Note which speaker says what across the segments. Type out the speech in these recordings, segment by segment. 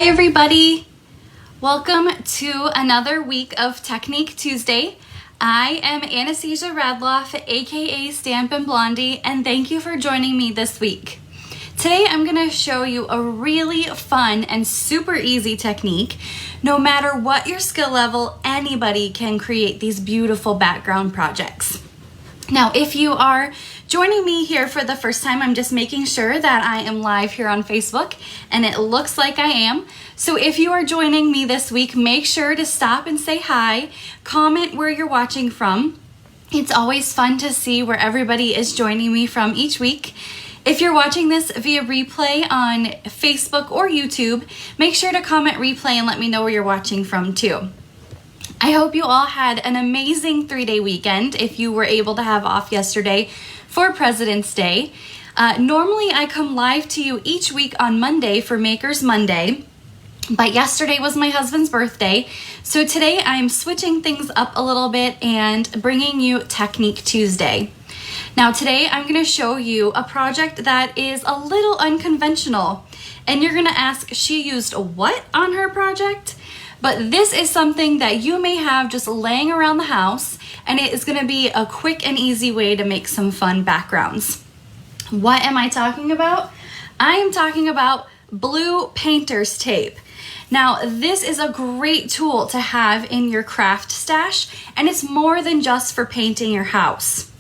Speaker 1: Hey everybody, welcome to another week of Technique Tuesday. I am Anastasia Radloff, aka Stampin' Blondie, and thank you for joining me this week. Today I'm going to show you a really fun and super easy technique. No matter what your skill level, anybody can create these beautiful background projects. Now, if you are joining me here for the first time, I'm just making sure that I am live here on Facebook, and it looks like I am. So if you are joining me this week, make sure to stop and say hi, comment where you're watching from. It's always fun to see where everybody is joining me from each week. If you're watching this via replay on Facebook or YouTube, make sure to comment replay and let me know where you're watching from too. I hope you all had an amazing 3-day weekend if you were able to have off yesterday for President's Day. Normally I come live to you each week on Monday for Makers Monday, but yesterday was my husband's birthday, so today I'm switching things up a little bit and bringing you Technique Tuesday. Now today I'm going to show you a project that is a little unconventional, and you're going to ask, she used what on her project? But this is something that you may have just laying around the house, and it is going to be a quick and easy way to make some fun backgrounds. What am I talking about? I am talking about blue painter's tape. Now, this is a great tool to have in your craft stash, and it's more than just for painting your house.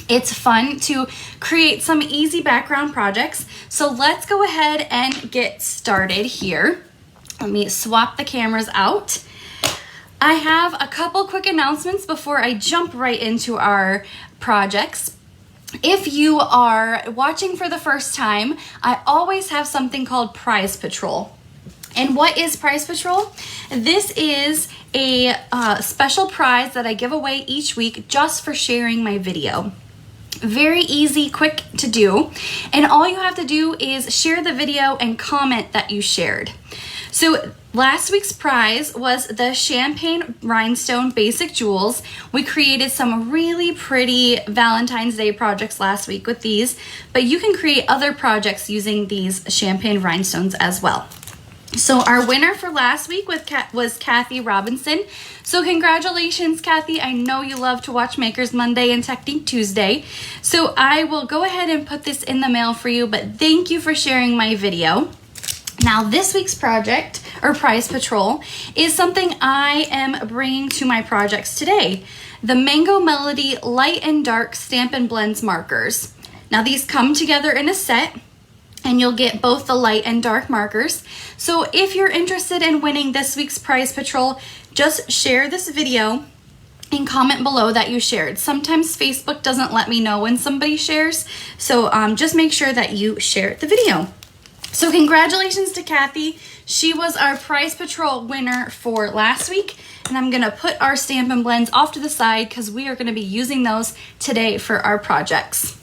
Speaker 1: It's fun to create some easy background projects, so let's go ahead and get started here. Let me swap the cameras out. I have a couple quick announcements before I jump right into our projects. If you are watching for the first time, I always have something called Prize Patrol. And what is Prize Patrol? This is a special prize that I give away each week just for sharing my video. Very easy, quick to do. And all you have to do is share the video and comment that you shared. So last week's prize was the Champagne Rhinestone Basic Jewels. We created some really pretty Valentine's Day projects last week with these, but you can create other projects using these champagne rhinestones as well. So our winner for last week was Kathy Robinson. So congratulations, Kathy. I know you love to watch Makers Monday and Technique Tuesday. So I will go ahead and put this in the mail for you, but thank you for sharing my video. Now, this week's project, or Prize Patrol, is something I am bringing to my projects today. The Mango Melody Light and Dark Stampin' Blends markers. Now, these come together in a set, and you'll get both the light and dark markers. So if you're interested in winning this week's Prize Patrol, just share this video and comment below that you shared. Sometimes Facebook doesn't let me know when somebody shares, so just make sure that you share the video. So congratulations to Kathy. She was our Prize Patrol winner for last week, and I'm gonna put our Stampin' Blends off to the side because we are gonna be using those today for our projects.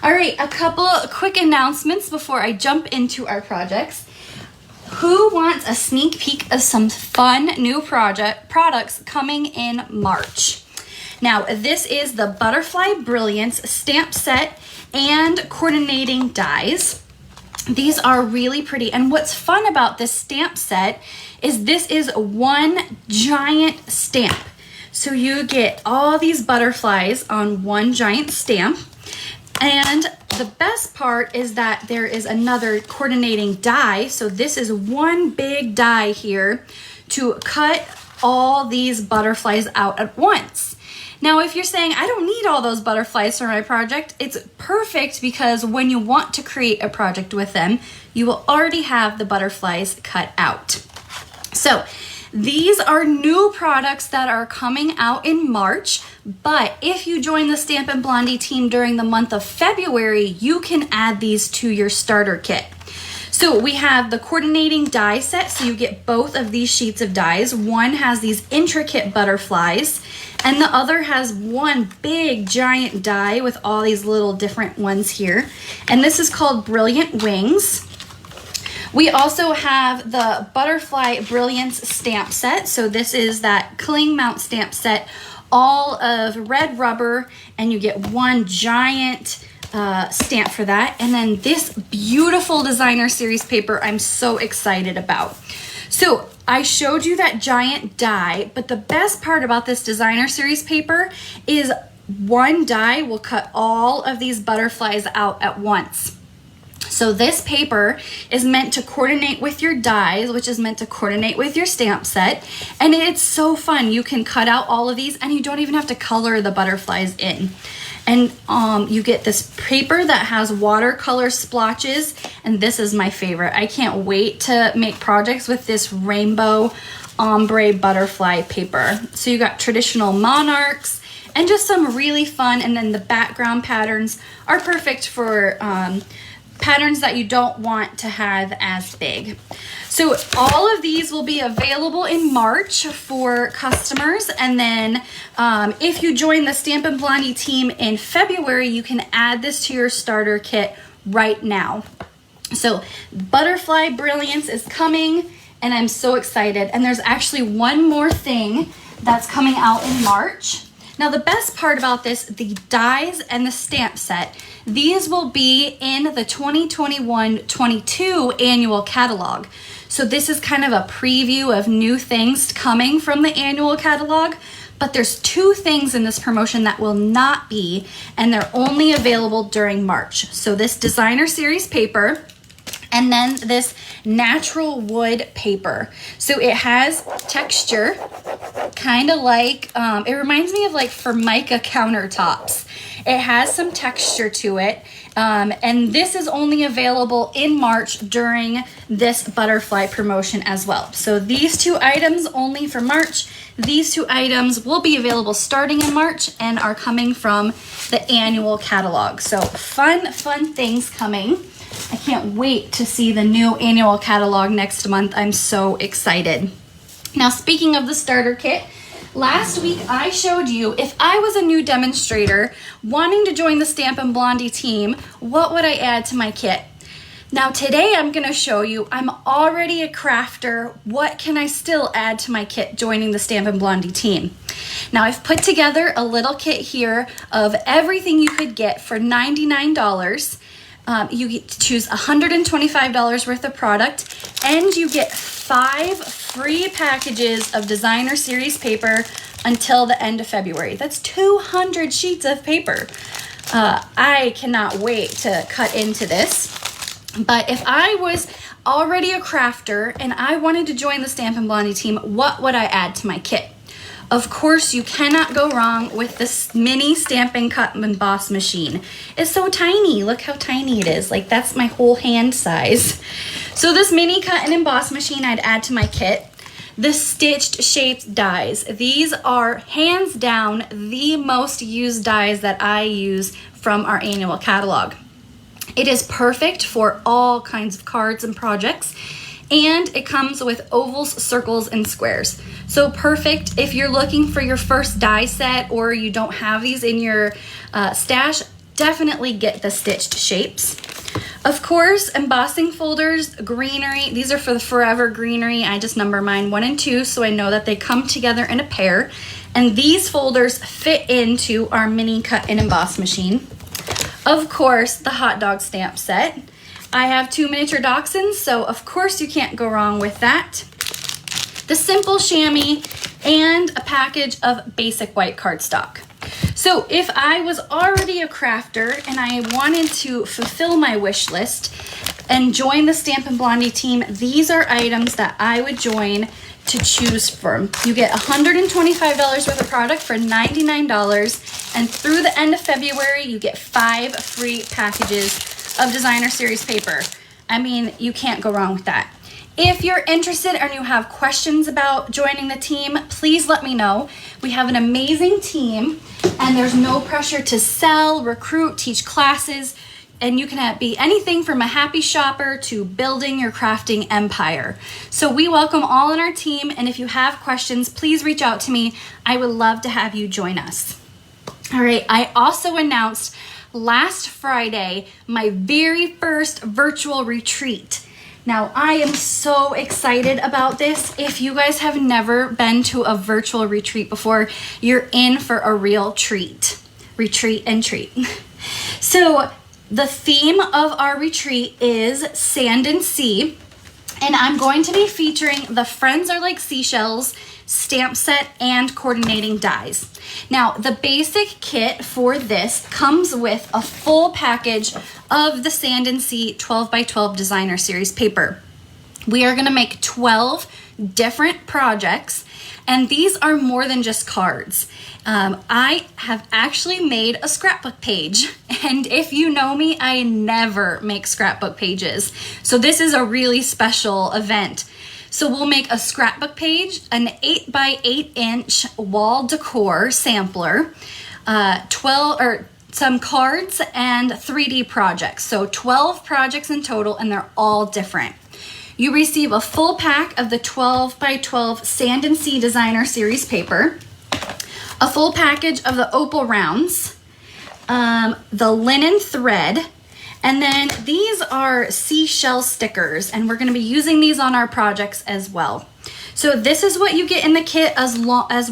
Speaker 1: All right, a couple quick announcements before I jump into our projects. Who wants a sneak peek of some fun new products coming in March? Now, this is the Butterfly Brilliance stamp set and coordinating dies. These are really pretty, and what's fun about this stamp set is this is one giant stamp. So you get all these butterflies on one giant stamp, and the best part is that there is another coordinating die. So this is one big die here to cut all these butterflies out at once. Now, if you're saying, I don't need all those butterflies for my project, it's perfect because when you want to create a project with them, you will already have the butterflies cut out. So these are new products that are coming out in March, but if you join the Stampin' Blondie team during the month of February, you can add these to your starter kit. So we have the coordinating die set, so you get both of these sheets of dies. One has these intricate butterflies, and the other has one big giant die with all these little different ones here. And this is called Brilliant Wings. We also have the Butterfly Brilliance stamp set. So this is that cling mount stamp set, all of red rubber, and you get one giant stamp for that. And then this beautiful designer series paper I'm so excited about. So I showed you that giant die, but the best part about this designer series paper is one die will cut all of these butterflies out at once. So this paper is meant to coordinate with your dies, which is meant to coordinate with your stamp set. And it's so fun. You can cut out all of these and you don't even have to color the butterflies in. And you get this paper that has watercolor splotches, and this is my favorite. I can't wait to make projects with this rainbow ombre butterfly paper. So you got traditional monarchs and just some really fun, and then the background patterns are perfect for patterns that you don't want to have as big. So all of these will be available in March for customers, and then if you join the Stampin' Blondie team in February, you can add this to your starter kit right now. So Butterfly Brilliance is coming, and I'm so excited. And there's actually one more thing that's coming out in March. Now the best part about this, the dies and the stamp set, these will be in the 2021-22 annual catalog. So this is kind of a preview of new things coming from the annual catalog, but there's two things in this promotion that will not be, and they're only available during March. So this designer series paper, and then this natural wood paper. So it has texture, kind of like, it reminds me of like Formica countertops. It has some texture to it. And this is only available in March during this butterfly promotion as well. So these two items only for March. These two items will be available starting in March and are coming from the annual catalog. So fun things coming. I can't wait to see the new annual catalog next month. I'm so excited. Now, speaking of the starter kit, last week I showed you if I was a new demonstrator wanting to join the Stampin' Blondie team, what would I add to my kit? Now today I'm going to show you I'm already a crafter. What can I still add to my kit joining the Stampin' Blondie team? Now I've put together a little kit here of everything you could get for $99. You get to choose $125 worth of product, and you get 5 free packages of designer series paper until the end of February. That's 200 sheets of paper. I cannot wait to cut into this. But if I was already a crafter and I wanted to join the Stampin' Blondie team, what would I add to my kit? Of course, you cannot go wrong with this mini Stampin' Cut and Emboss machine. It's so tiny. Look how tiny it is. Like, that's my whole hand size. So this mini cut and emboss machine I'd add to my kit. The stitched shaped dies. These are hands down the most used dies that I use from our annual catalog. It is perfect for all kinds of cards and projects, and it comes with ovals, circles, and squares. So perfect if you're looking for your first die set or you don't have these in your stash, definitely get the stitched shapes. Of course, embossing folders, greenery. These are for the forever greenery. I just number mine 1 and 2 so I know that they come together in a pair. And these folders fit into our mini cut and emboss machine. Of course, the hot dog stamp set. I have 2 miniature dachshunds, so of course you can't go wrong with that. The simple chamois, and a package of basic white cardstock. So if I was already a crafter and I wanted to fulfill my wish list and join the Stampin' Blondie team, these are items that I would join to choose from. You get $125 worth of product for $99, and through the end of February, you get 5 free packages of designer series paper. I mean, you can't go wrong with that. If you're interested and you have questions about joining the team, please let me know. We have an amazing team, and there's no pressure to sell, recruit, teach classes, and you can be anything from a happy shopper to building your crafting empire. So we welcome all in our team, and if you have questions, please reach out to me. I would love to have you join us. All right, I also announced last Friday my very first virtual retreat. Now, I am so excited about this. If you guys have never been to a virtual retreat before, you're in for a real treat. Retreat and treat. So the theme of our retreat is Sand and Sea, And I'm going to be featuring the Friends Are Like Seashells stamp set and coordinating dies. Now, the basic kit for this comes with a full package of the Sand and Sea 12 by 12 designer series paper. We are going to make 12 different projects, and these are more than just cards. I have actually made a scrapbook page, and if you know me, I never make scrapbook pages. So this is a really special event. So we'll make a scrapbook page, an 8 by 8 inch wall decor sampler, some cards, and 3D projects. So 12 projects in total, and they're all different. You receive a full pack of the 12 by 12 Sand and Sea Designer Series paper, a full package of the opal rounds, the linen thread, and then these are seashell stickers, and we're going to be using these on our projects as well. So this is what you get in the kit, as well as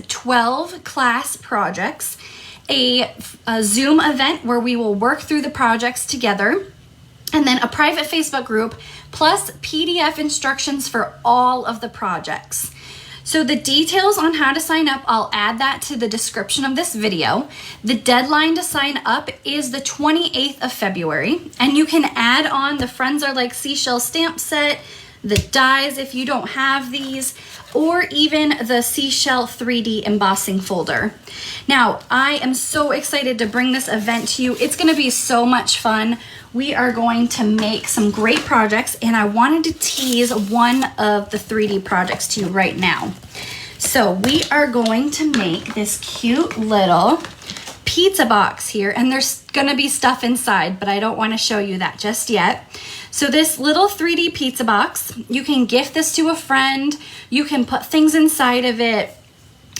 Speaker 1: 12 class projects, a Zoom event where we will work through the projects together, and then a private Facebook group, plus PDF instructions for all of the projects. So the details on how to sign up, I'll add that to the description of this video. The deadline to sign up is the 28th of February, and you can add on the Friends Are Like Seashell stamp set, the dies if you don't have these, or even the seashell 3D embossing folder. Now, I am so excited to bring this event to you. It's going to be so much fun. We are going to make some great projects, and I wanted to tease one of the 3D projects to you right now. So we are going to make this cute little pizza box here, and there's going to be stuff inside, but I don't want to show you that just yet. So this little 3D pizza box, you can gift this to a friend, you can put things inside of it,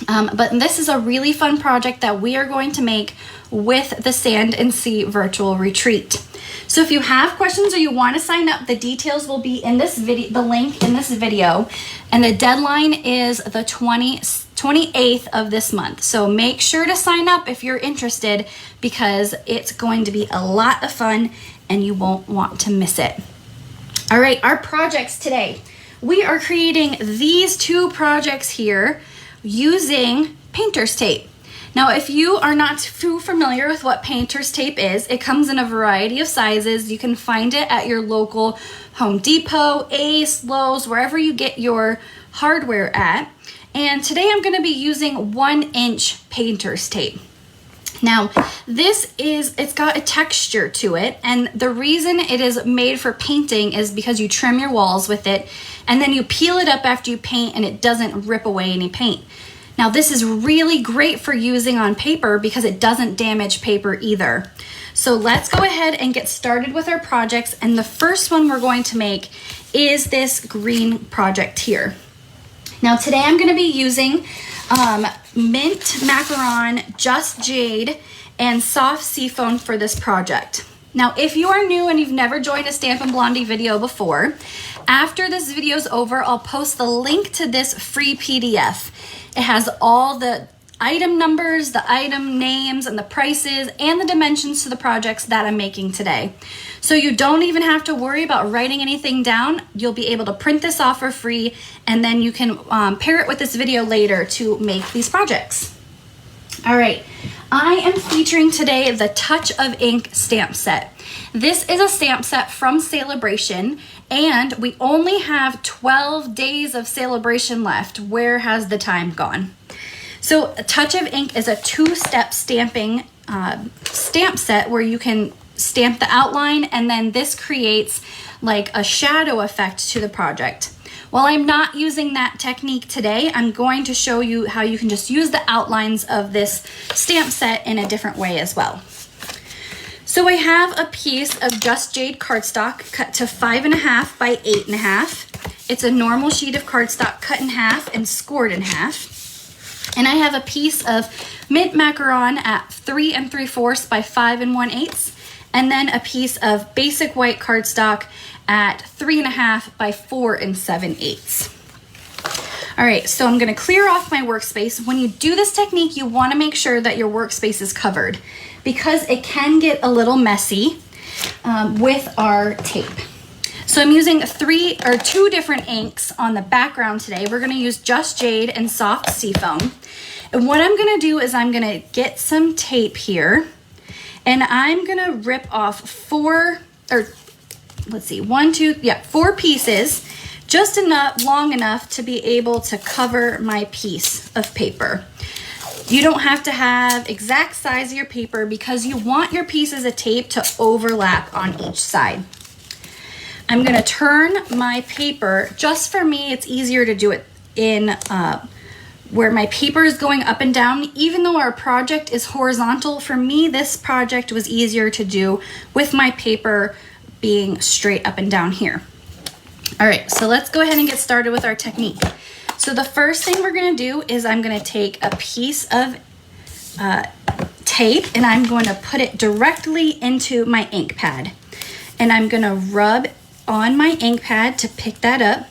Speaker 1: but this is a really fun project that we are going to make with the Sand and Sea virtual retreat. So if you have questions or you want to sign up, the details will be in this video, the link in this video, and the deadline is the 28th of this month. So make sure to sign up if you're interested, because it's going to be a lot of fun and you won't want to miss it. All right, our projects today. We are creating these two projects here using painter's tape. Now, if you are not too familiar with what painter's tape is, it comes in a variety of sizes. You can find it at your local Home Depot, Ace, Lowe's, wherever you get your hardware at. And today I'm going to be using 1-inch painter's tape. Now, it's got a texture to it, and the reason it is made for painting is because you trim your walls with it, and then you peel it up after you paint, and it doesn't rip away any paint. Now, this is really great for using on paper because it doesn't damage paper either. So let's go ahead and get started with our projects, and the first one we're going to make is this green project here. Now, today I'm going to be using mint macaron, just jade, and soft seafoam for this project. Now, if you are new and you've never joined a Stampin' Blondie video before, after this video is over, I'll post the link to this free PDF. It has all the item numbers, the item names, and the prices, and the dimensions to the projects that I'm making today. So you don't even have to worry about writing anything down. You'll be able to print this off for free, and then you can pair it with this video later to make these projects. All right, I am featuring today the Touch of Ink stamp set. This is a stamp set from Celebration, and we only have 12 days of Celebration left. Where has the time gone? So Touch of Ink is a 2-step stamping stamp set where you can stamp the outline, and then this creates like a shadow effect to the project. While I'm not using that technique today, I'm going to show you how you can just use the outlines of this stamp set in a different way as well. So I have a piece of Just Jade cardstock cut to 5.5 by 8.5. It's a normal sheet of cardstock cut in half and scored in half. And I have a piece of mint macaron at 3 3/4 by 5 1/8, and then a piece of basic white cardstock at 3.5 by 4 7/8. All right, so I'm gonna clear off my workspace. When you do this technique, you wanna make sure that your workspace is covered because it can get a little messy with our tape. So I'm using two different inks on the background today. We're gonna use Just Jade and Soft Seafoam. And what I'm gonna do is I'm gonna get some tape here and I'm gonna rip off four pieces, just long enough to be able to cover my piece of paper. You don't have to have exact size of your paper because you want your pieces of tape to overlap on each side. I'm gonna turn my paper, just for me, it's easier to do it in where my paper is going up and down. Even though our project is horizontal, for me, this project was easier to do with my paper being straight up and down here. All right, so let's go ahead and get started with our technique. So the first thing we're gonna do is I'm gonna take a piece of tape and I'm going to put it directly into my ink pad. And I'm gonna rub on my ink pad to pick that up.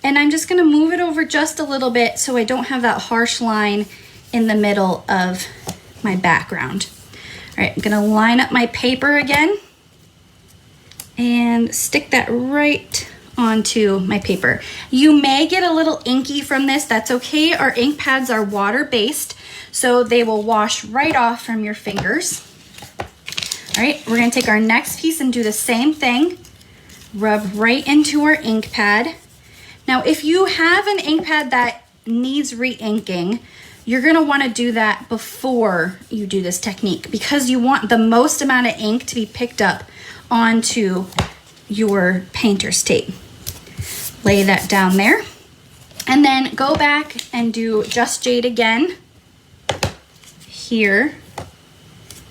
Speaker 1: And I'm just gonna move it over just a little bit so I don't have that harsh line in the middle of my background. All right, I'm gonna line up my paper again and stick that right onto my paper. You may get a little inky from this, that's okay. Our ink pads are water-based, so they will wash right off from your fingers. All right, we're gonna take our next piece and do the same thing. Rub right into our ink pad. Now, if you have an ink pad that needs re-inking, you're gonna wanna do that before you do this technique because you want the most amount of ink to be picked up onto your painter's tape. Lay that down there. And then go back and do Just Jade again. Here,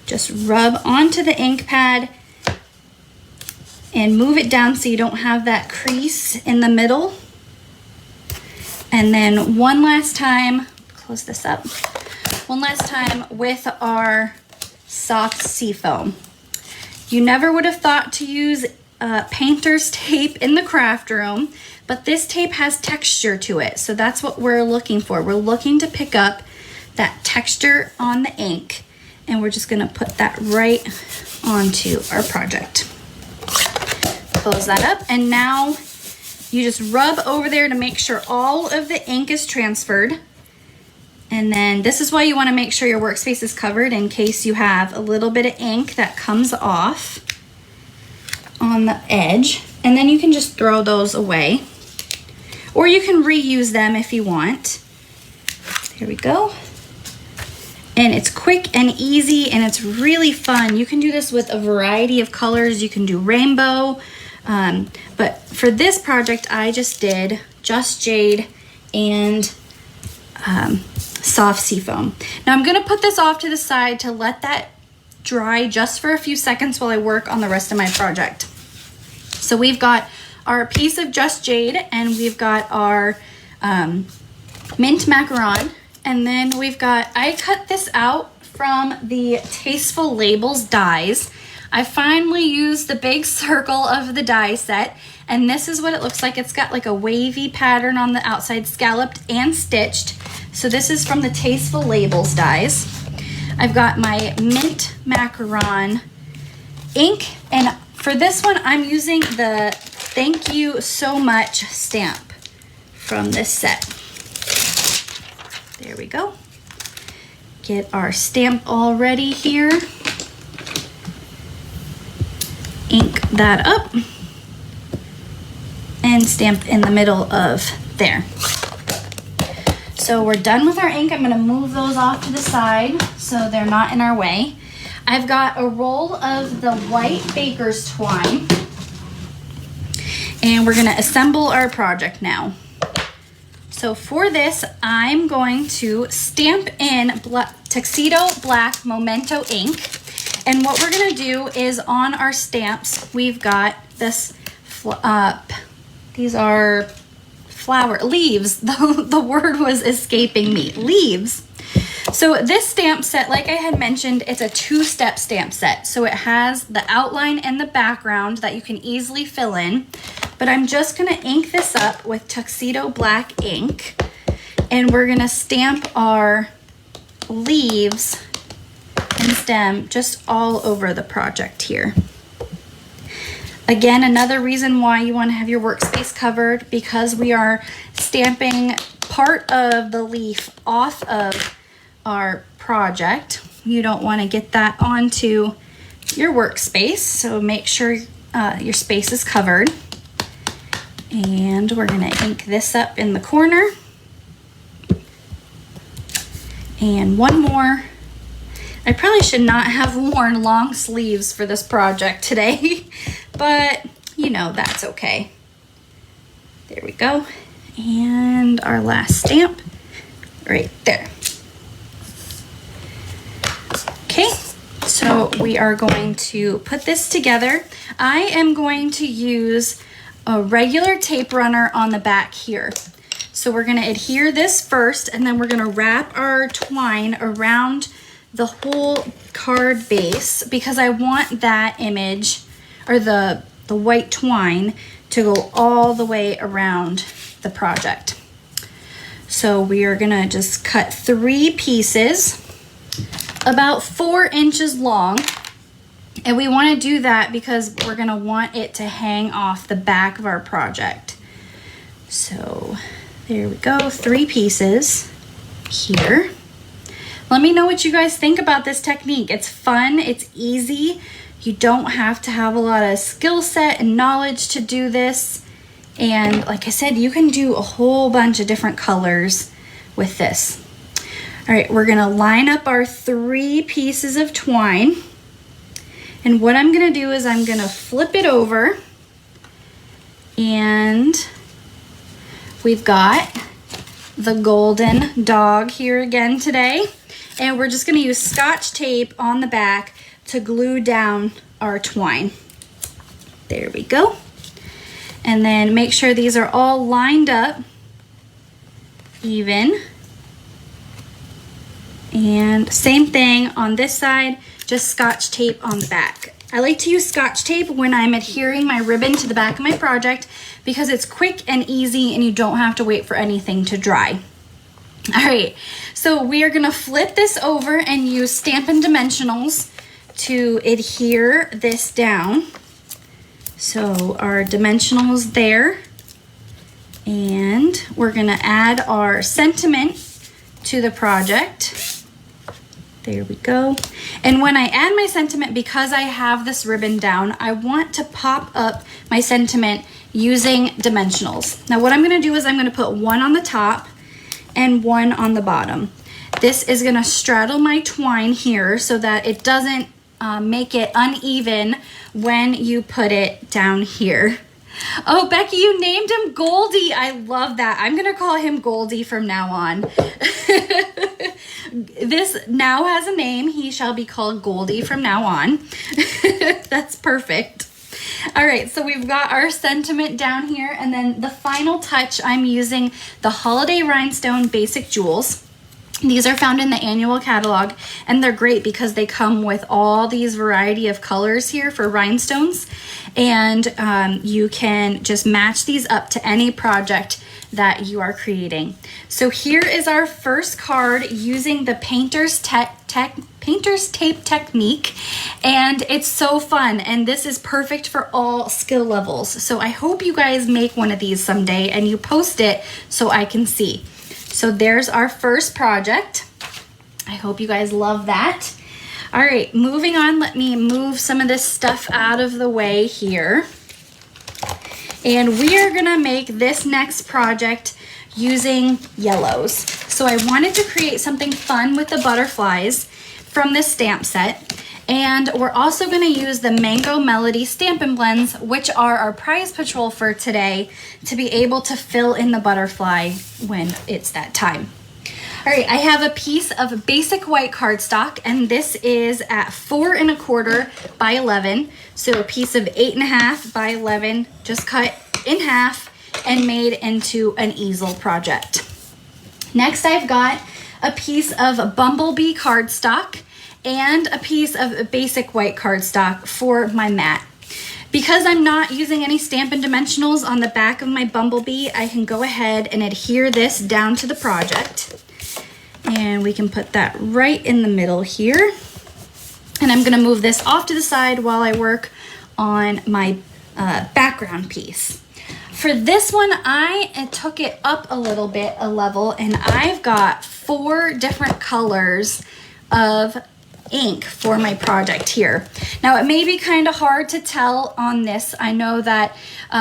Speaker 1: just rub onto the ink pad and move it down so you don't have that crease in the middle. And then one last time, close this up, one last time with our Soft Seafoam. You never would have thought to use painter's tape in the craft room, but this tape has texture to it, so that's what we're looking for. We're looking to pick up that texture on the ink, and we're just gonna put that right onto our project. Close that up, and now you just rub over there to make sure all of the ink is transferred. And then this is why you wanna make sure your workspace is covered in case you have a little bit of ink that comes off on the edge. And then you can just throw those away. Or you can reuse them if you want. There we go. And it's quick and easy and it's really fun. You can do this with a variety of colors. You can do rainbow. But for this project, I just did Just Jade and Soft Seafoam. Now I'm gonna put this off to the side to let that dry just for a few seconds while I work on the rest of my project. So we've got our piece of Just Jade and we've got our mint macaron, and then we've got, I cut this out from the Tasteful Labels dies. I finally used the big circle of the die set, and this is what it looks like. It's got like a wavy pattern on the outside, scalloped and stitched. So this is from the Tasteful Labels dies. I've got my mint macaron ink, and for this one, I'm using the Thank You So Much stamp from this set. There we go. Get our stamp all ready here. Ink that up and stamp in the middle of there. So we're done with our ink. I'm gonna move those off to the side so they're not in our way. I've got a roll of the white baker's twine and we're gonna assemble our project now. So for this, I'm going to stamp in Tuxedo Black Memento ink. And what we're gonna do is on our stamps, we've got this, these are leaves. The word was escaping me, leaves. So this stamp set, like I had mentioned, it's a two-step stamp set. So it has the outline and the background that you can easily fill in. But I'm just gonna ink this up with Tuxedo Black ink. And we're gonna stamp our leaves and stem just all over the project here. Again, another reason why you want to have your workspace covered, because we are stamping part of the leaf off of our project. You don't want to get that onto your workspace, so make sure your space is covered. And we're going to ink this up in the corner. And one more. I probably should not have worn long sleeves for this project today, but you know, that's okay. There we go. And our last stamp right there. Okay, so we are going to put this together. I am going to use a regular tape runner on the back here. So we're going to adhere this first, and then we're going to wrap our twine around the whole card base, because I want that image, or the white twine, to go all the way around the project. So we are gonna just cut 3 pieces about 4 inches long, and we want to do that because we're gonna want it to hang off the back of our project. So there we go, 3 pieces here. Let me know what you guys think about this technique. It's fun, it's easy. You don't have to have a lot of skill set and knowledge to do this. And like I said, you can do a whole bunch of different colors with this. All right, we're gonna line up our 3 pieces of twine. And what I'm gonna do is I'm gonna flip it over, and we've got the golden dog here again today. And we're just gonna use Scotch tape on the back to glue down our twine. There we go. And then make sure these are all lined up even. And same thing on this side, just Scotch tape on the back. I like to use Scotch tape when I'm adhering my ribbon to the back of my project because it's quick and easy and you don't have to wait for anything to dry. All right, so we are gonna flip this over and use Stampin' Dimensionals to adhere this down. So our dimensionals there, and we're gonna add our sentiment to the project. There we go. And when I add my sentiment, because I have this ribbon down, I want to pop up my sentiment using dimensionals. Now what I'm gonna do is I'm gonna put 1 on the top and 1 on the bottom. This is gonna straddle my twine here so that it doesn't make it uneven when you put it down here. Oh, Becky, you named him Goldie. I love that. I'm gonna call him Goldie from now on. This now has a name. He shall be called Goldie from now on. That's perfect. All right, so we've got our sentiment down here, and then the final touch, I'm using the Holiday Rhinestone Basic Jewels. These are found in the annual catalog, and they're great because they come with all these variety of colors here for rhinestones, and you can just match these up to any project that you are creating. So here is our first card using the painter's tape technique, and it's so fun, and this is perfect for all skill levels. So I hope you guys make one of these someday and you post it so I can see. So there's our first project. I hope you guys love that. All right, moving on, let me move some of this stuff out of the way here. And we are gonna make this next project using yellows. So I wanted to create something fun with the butterflies from this stamp set. And we're also gonna use the Mango Melody Stampin' Blends, which are our prize patrol for today, to be able to fill in the butterfly when it's that time. All right, I have a piece of basic white cardstock, and this is at 4 1/4 by 11. So a piece of 8 1/2 by 11, just cut in half and made into an easel project. Next, I've got a piece of Bumblebee cardstock and a piece of basic white cardstock for my mat. Because I'm not using any Stampin' Dimensionals on the back of my Bumblebee, I can go ahead and adhere this down to the project. And we can put that right in the middle here. And I'm gonna move this off to the side while I work on my background piece. For this one, I took it up a little bit, a level, and I've got 4 different colors of ink for my project here. Now, it may be kind of hard to tell on this. I know that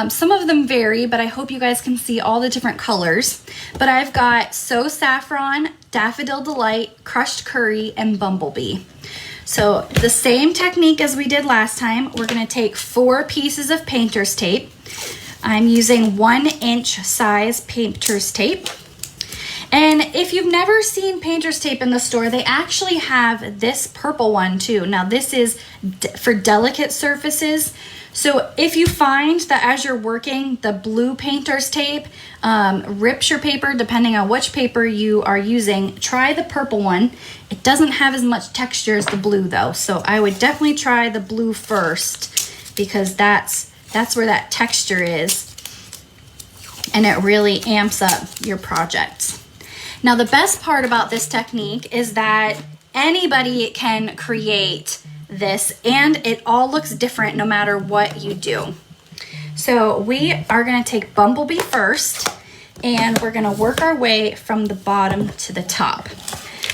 Speaker 1: some of them vary, but I hope you guys can see all the different colors. But I've got So Saffron, Daffodil Delight, Crushed Curry, and Bumblebee. So the same technique as we did last time, we're going to take 4 pieces of painter's tape. I'm using 1-inch size painter's tape. And if you've never seen painter's tape in the store, they actually have this purple one too. Now this is for delicate surfaces. So if you find that as you're working, the blue painter's tape rips your paper, depending on which paper you are using, try the purple one. It doesn't have as much texture as the blue though. So I would definitely try the blue first, because that's where that texture is, and it really amps up your project. Now, the best part about this technique is that anybody can create this, and it all looks different no matter what you do. So we are going to take Bumblebee first, and we're going to work our way from the bottom to the top.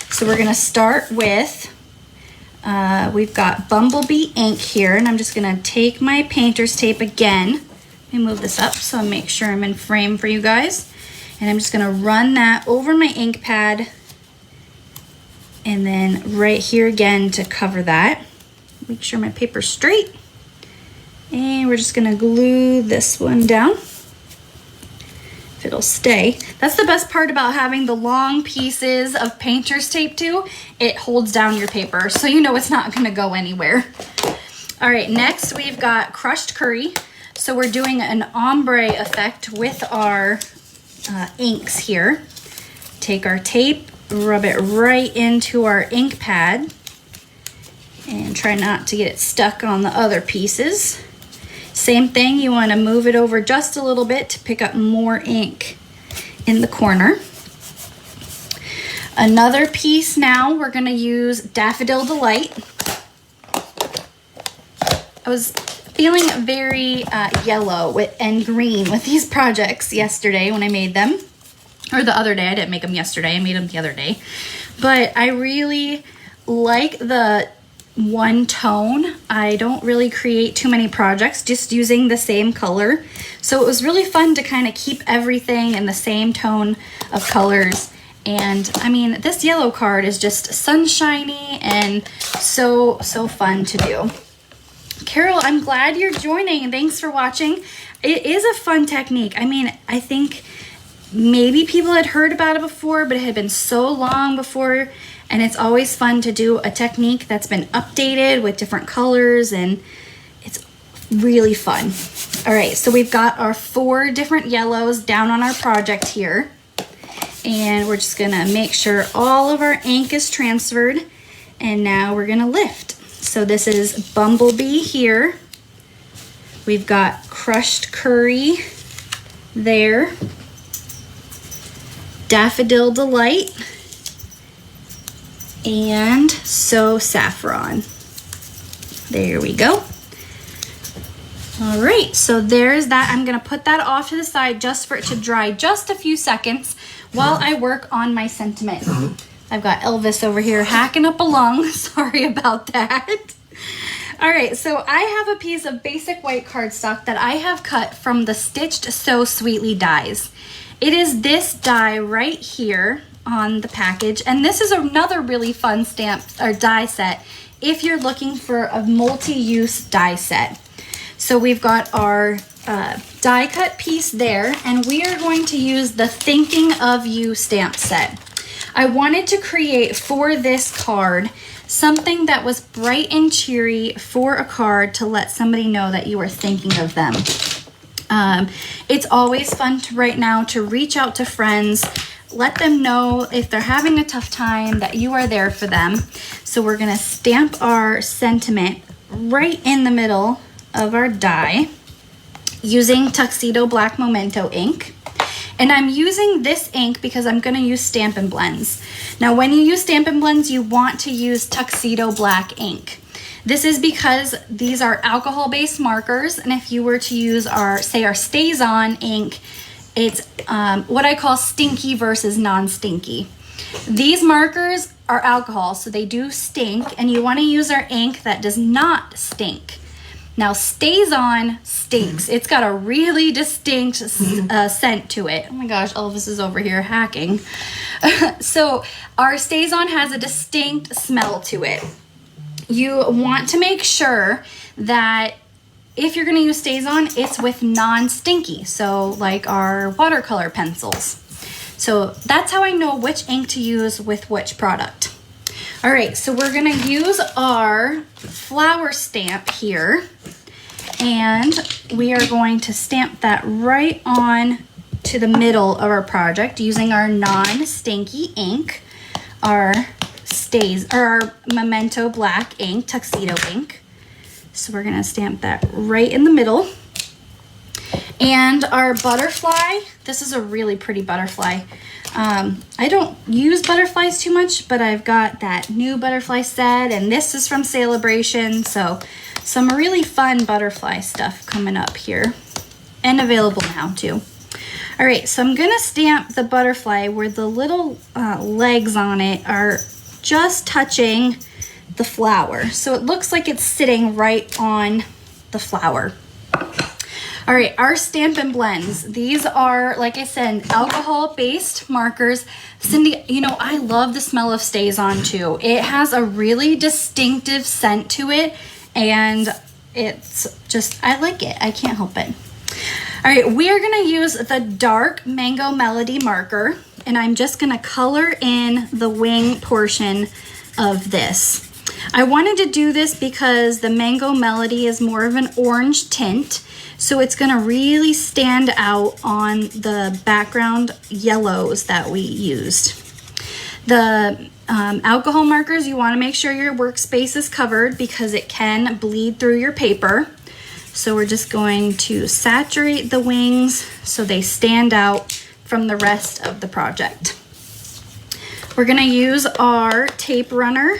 Speaker 1: So we're going to start with, we've got Bumblebee ink here, and I'm just going to take my painter's tape again. Let me move this up so I make sure I'm in frame for you guys. And I'm just going to run that over my ink pad, and then right here again to cover that. Make sure my paper's straight. And we're just going to glue this one down. If it'll stay. That's the best part about having the long pieces of painter's tape too. It holds down your paper, so you know it's not going to go anywhere. All right, next we've got Crushed Curry. So we're doing an ombre effect with our inks here. Take our tape, rub it right into our ink pad, and try not to get it stuck on the other pieces. Same thing, you want to move it over just a little bit to pick up more ink in the corner. Another piece now, we're going to use Daffodil Delight. I was feeling very yellow and green with these projects yesterday when I made them. Or the other day. I didn't make them yesterday. I made them the other day. But I really like the one tone. I don't really create too many projects just using the same color. So it was really fun to kind of keep everything in the same tone of colors. And I mean, this yellow card is just sunshiny and so fun to do. Carol, I'm glad you're joining. Thanks for watching. It is a fun technique. I mean, I think maybe people had heard about it before, but it had been so long before, and it's always fun to do a technique that's been updated with different colors, and it's really fun. All right, so we've got our 4 different yellows down on our project here, and we're just gonna make sure all of our ink is transferred, and now we're gonna lift. So this is Bumblebee here. We've got Crushed Curry there. Daffodil Delight. And So Saffron. There we go. All right, so there's that. I'm gonna put that off to the side just for it to dry just a few seconds while I work on my sentiment. I've got Elvis over here hacking up a lung. Sorry about that. All right, so I have a piece of basic white cardstock that I have cut from the Stitched So Sweetly dies. It is this die right here on the package, and this is another really fun stamp or die set if you're looking for a multi-use die set. So we've got our die cut piece there, and we are going to use the Thinking of You stamp set. I wanted to create for this card something that was bright and cheery for a card to let somebody know that you are thinking of them. It's always fun right now to reach out to friends, let them know if they're having a tough time that you are there for them. So we're gonna stamp our sentiment right in the middle of our die using Tuxedo Black Memento ink. And I'm using this ink because I'm gonna use Stampin' Blends. Now when you use Stampin' Blends, you want to use Tuxedo Black ink. This is because these are alcohol-based markers, and if you were to use our Stays On ink, it's what I call stinky versus non-stinky. These markers are alcohol, so they do stink, and you want to use our ink that does not stink. Now, Stays On stinks. It's got a really distinct scent to it. Oh my gosh, Elvis is over here hacking. So our Stays On has a distinct smell to it. You want to make sure that if you're going to use Stays On, it's with non-stinky, so like our watercolor pencils. So that's how I know which ink to use with which product. All right, so we're going to use our flower stamp here, and we are going to stamp that right on to the middle of our project using our non-stinky ink, our Memento Black ink, Tuxedo ink. So we're gonna stamp that right in the middle. And our butterfly, this is a really pretty butterfly. I don't use butterflies too much, but I've got that new butterfly set, and this is from Celebration, so some really fun butterfly stuff coming up here, and available now too. All right, so I'm gonna stamp the butterfly where the little legs on it are just touching the flower. So it looks like it's sitting right on the flower. All right, our Stampin' Blends. These are, like I said, alcohol-based markers. Cindy, you know, I love the smell of Stays On too. It has a really distinctive scent to it, and it's just, I like it. I can't help it. All right, we are gonna use the dark Mango Melody marker, and I'm just gonna color in the wing portion of this. I wanted to do this because the Mango Melody is more of an orange tint, so it's gonna really stand out on the background yellows that we used. The alcohol markers, you wanna make sure your workspace is covered because it can bleed through your paper. So we're just going to saturate the wings so they stand out from the rest of the project. We're gonna use our tape runner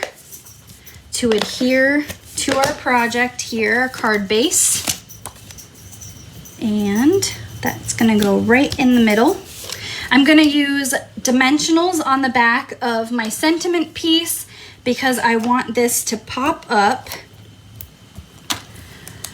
Speaker 1: to adhere to our project here, our card base. And that's gonna go right in the middle. I'm gonna use dimensionals on the back of my sentiment piece because I want this to pop up.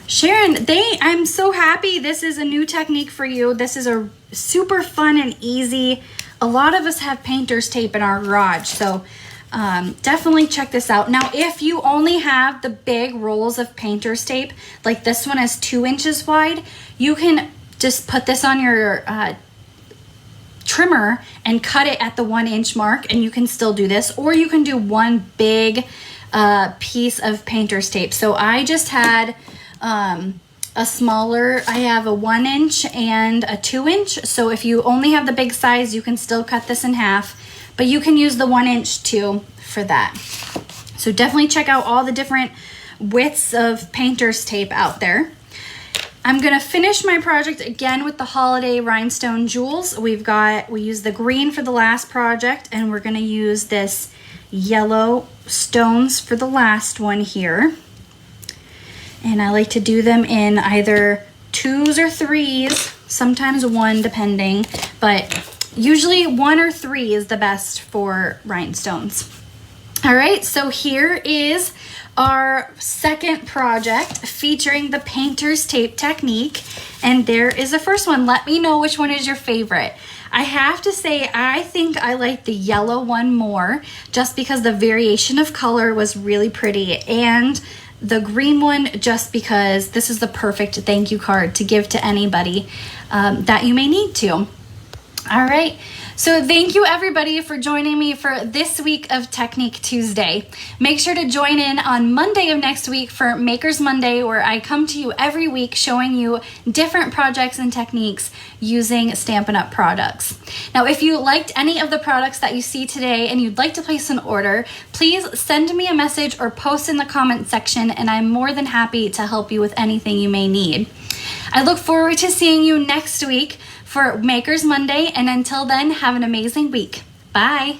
Speaker 1: Sharon, I'm so happy this is a new technique for you. This is a super fun and easy. A lot of us have painter's tape in our garage, so definitely check this out. Now, if you only have the big rolls of painter's tape, like this one is 2 inches wide, you can just put this on your trimmer and cut it at the 1 inch mark, and you can still do this, or you can do one big piece of painter's tape. So I just had a smaller, I have a 1 inch and a 2 inch. So if you only have the big size, you can still cut this in half, but you can use the 1 inch too for that. So definitely check out all the different widths of painter's tape out there. I'm gonna finish my project again with the holiday rhinestone jewels. We used the green for the last project, and we're gonna use this yellow stones for the last one here. And I like to do them in either 2s or 3s, sometimes 1 depending, but usually 1 or 3 is the best for rhinestones. All right, so here is our second project featuring the painter's tape technique, and there is the first one. Let me know which one is your favorite. I have to say, I think I like the yellow one more just because the variation of color was really pretty, and the green one just because this is the perfect thank you card to give to anybody that you may need to. All right, so thank you everybody for joining me for this week of Technique Tuesday. Make sure to join in on Monday of next week for Makers Monday, where I come to you every week showing you different projects and techniques using Stampin' Up! Products. Now, if you liked any of the products that you see today and you'd like to place an order, please send me a message or post in the comment section, and I'm more than happy to help you with anything you may need. I look forward to seeing you next week for Makers Monday, and until then, have an amazing week. Bye.